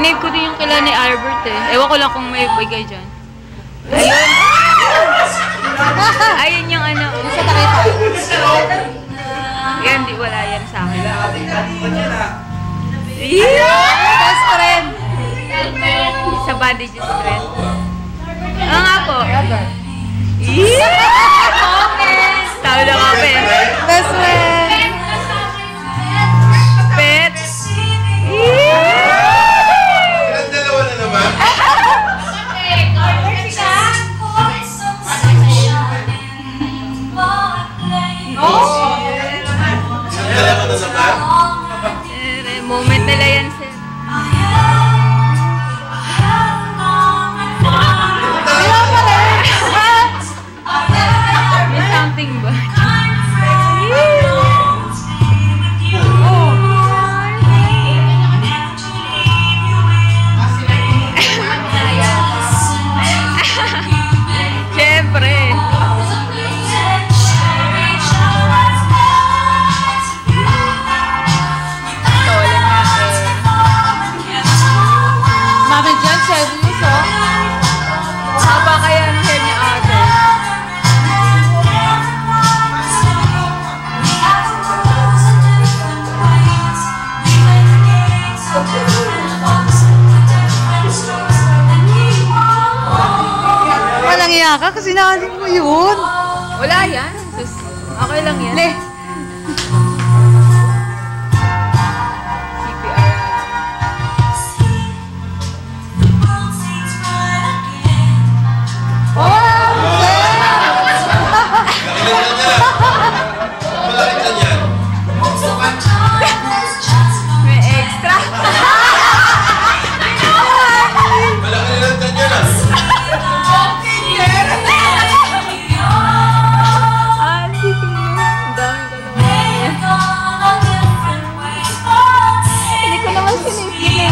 Sinave ko din yung kila ni Albert eh. Ewan ko lang kung may bigay dyan. Ayun. Ayun yung ano. Sa Tagaytay. Yan, di wala yan sa akin. Best friend. Sa bandages friend. Oo nga po. Tawag na nga pa eh. Best friend. Pet. Ilang dalawa na naman? Dalawa na naman? Moment nila yan, sir. May something ba? Siyempre. Mami dyan, serious oh. Haba kaya ng hair niya ate? Walang iya ka kasi nakaling mo yun. Wala yan. Okay lang yan. Le. CPR. Malaki na yan. May extra. Malaki na lang yan ah. Hindi ko naman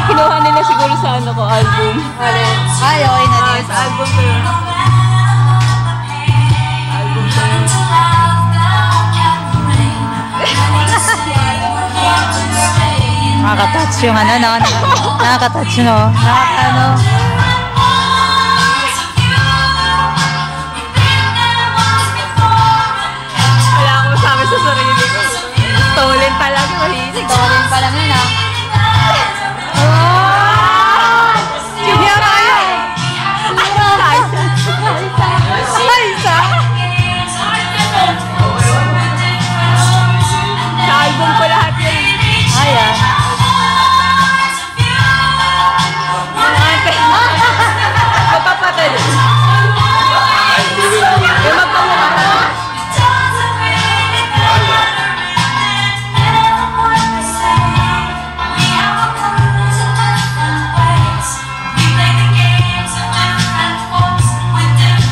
kinuha nila siguro sa ano ko, album. Ay, okay na din. Sa album ko yun. Album ko yun. Nakaka-touch yung ano, nakaka-touch no. Nakaka-ano. Wala akong sabi sa sarili ko. Stolen talaga, mahilig. Stolen pa lang yun ah. Junior tayo. Isa. Sa album ko lahat yun. Ayan. Ate. Magpapatid. Yung magpapatid.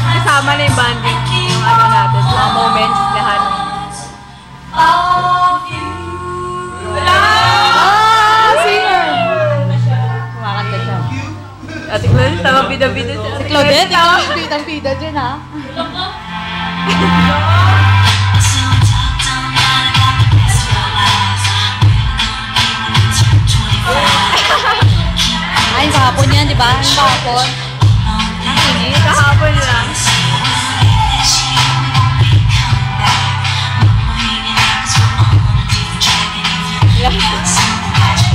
Kasama na yung banding. Yung ano natin. Mga moments lahat. Kumakanta siya. Ate Claudette, tama bida-bida siya. Si Claudette, ikaw ang bidang-bida dyan ha. Ay, kahapon yan, di ba? Kahapon. Nakinig. Kahapon lang.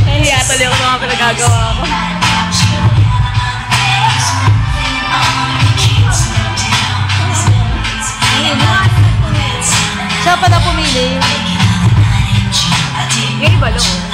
Nahiya tuloy ako sa mga pinagagawa ko. Siya pa na pumili. Yung iba lang.